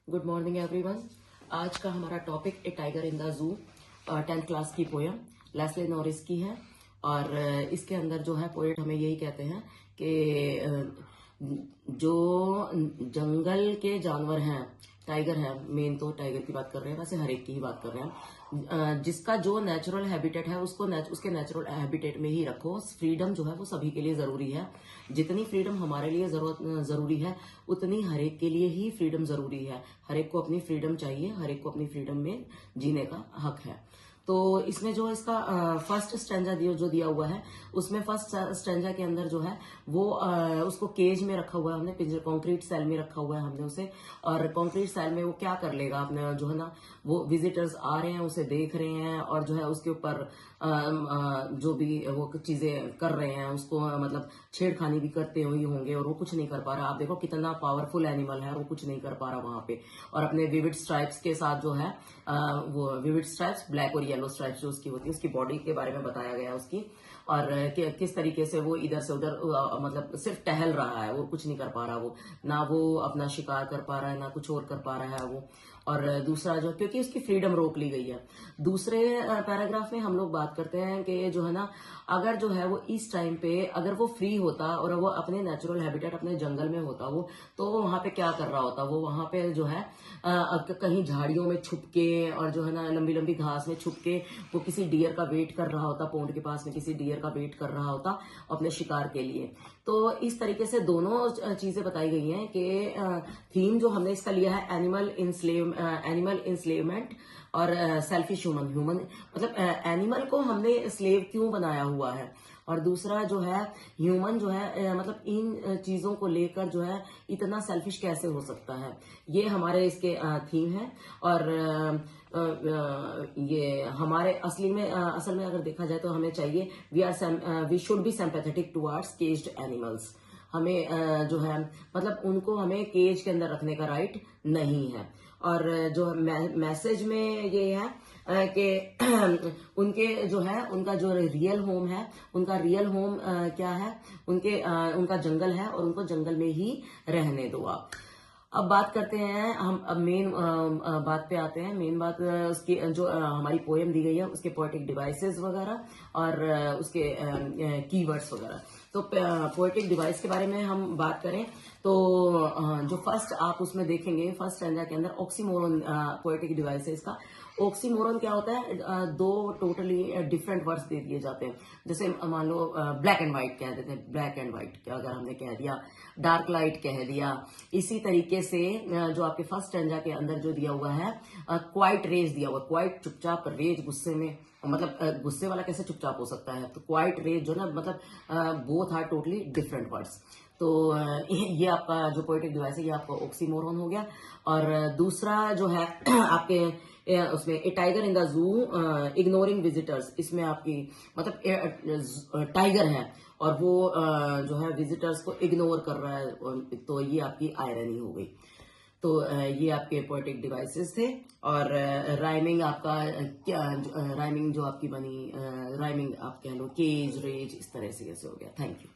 Good morning everyone. आज का हमारा topic A tiger in the जू 10th क्लास की पोयम लेस्ली नॉरिस की है। और इसके अंदर जो है पोएट हमें यही कहते हैं कि जो जंगल के जानवर हैं, टाइगर है, मेन तो टाइगर की बात कर रहे हैं, वैसे हर एक की ही बात कर रहे हैं, जिसका जो नेचुरल हैबिटेट है उसके नेचुरल हैबिटेट में ही रखो। फ्रीडम जो है वो सभी के लिए जरूरी है। जितनी फ्रीडम हमारे लिए जरूरी है उतनी हर एक के लिए ही फ्रीडम जरूरी है। हर एक को अपनी फ्रीडम चाहिए, हर एक को अपनी फ्रीडम में जीने का हक है। तो इसमें जो इसका फर्स्ट स्टैंजा जो दिया हुआ है, उसमें फर्स्ट स्टैंजा के अंदर जो है वो उसको केज में रखा हुआ है हमने, पिंजरे कंक्रीट सेल में रखा हुआ है हमने उसे। और कंक्रीट सेल में वो क्या कर लेगा, अपने जो है ना, वो विजिटर्स आ रहे हैं उसे देख रहे हैं और जो है उसके ऊपर जो भी वो चीजें कर रहे हैं उसको मतलब छेड़खानी भी करते हुए होंगे और वो कुछ नहीं कर पा रहा। आप देखो कितना पावरफुल एनिमल है, वो कुछ नहीं कर पा रहा वहां पे। और अपने विविड स्ट्राइप्स के साथ जो है वो विविड स्ट्राइप्स, ब्लैक और येलो स्ट्राइप्स जो उसकी होती है, उसकी बॉडी के बारे में बताया गया है उसकी। और किस तरीके से वो इधर से उधर मतलब सिर्फ टहल रहा है, वो कुछ नहीं कर पा रहा, वो ना वो अपना शिकार कर पा रहा है ना कुछ और कर पा रहा है वो। और दूसरा जो, क्योंकि उसकी फ्रीडम रोक ली गई है। दूसरे पैराग्राफ में हम लोग बात करते हैं कि जो है ना, अगर जो है वो इस टाइम पे अगर वो फ्री होता और वो अपने नेचुरल हैबिटेट अपने जंगल में होता वो, तो वहां पे क्या कर रहा होता, वो वहां पे जो है कहीं झाड़ियों में छुप के और जो है ना लंबी लंबी घास में छुप के वो किसी डियर का वेट कर रहा होता, पोंड के पास में किसी डियर का वेट कर रहा होता अपने शिकार के लिए। तो इस तरीके से दोनों चीजें बताई गई हैं कि थीम जो हमने इसका लिया है एनिमल इंस्लेवमेंट और सेल्फिश ह्यूमन मतलब एनिमल को हमने स्लेव क्यों बनाया हुआ है, और दूसरा जो है ह्यूमन जो है मतलब इन चीजों को लेकर जो है इतना सेल्फिश कैसे हो सकता है, ये हमारे इसके थीम है। और ये हमारे असल में अगर देखा जाए तो हमें चाहिए we should be sympathetic towards caged animals. हमें जो है मतलब उनको हमें केज के अंदर रखने का राइट नहीं है। और जो मैसेज में ये है कि उनके जो है उनका जो रियल होम है, उनका रियल होम क्या है, उनका जंगल है और उनको जंगल में ही रहने दो आप। अब बात करते हैं हम, अब मेन बात पे आते हैं। मेन बात उसकी जो हमारी पोएम दी गई है उसके पोएटिक डिवाइसेस वगैरह और उसके कीवर्ड्स वगैरह। तो पोएटिक डिवाइस के बारे में हम बात करें तो जो फर्स्ट आप उसमें देखेंगे, फर्स्ट स्टैंजा के अंदर ऑक्सीमोरन पोएटिक डिवाइस है इसका। ऑक्सीमोरन क्या होता है, दो टोटली डिफरेंट वर्ड्स दे दिए जाते हैं। जैसे मान लो ब्लैक एंड व्हाइट कह देते हैं, ब्लैक एंड व्हाइट क्या अगर हमने कह दिया, डार्क लाइट कह दिया। इसी तरीके से जो आपके फर्स्ट स्टैंजा के अंदर जो दिया हुआ है क्वाइट रेज दिया हुआ, क्वाइट चुपचाप, रेज गुस्से में, मतलब गुस्से वाला कैसे चुपचाप हो सकता है, तो क्वाइट रेज जो ना मतलब both are totally different words. तो ये आपका जो पोएटिक डिवाइस है ये आपका ऑक्सीमोरन हो गया। और दूसरा जो है आपके उसमें a tiger in the zoo ignoring visitors, इसमें आपकी मतलब टाइगर है और वो जो है विजिटर्स को इग्नोर कर रहा है, तो ये आपकी आयरनी हो गई। तो ये आपके पोएटिक डिवाइसेस थे। और राइमिंग आपका क्या, राइमिंग जो आपकी बनी, राइमिंग आप कह लो केज, रेज, इस तरह से कैसे हो गया। Thank you.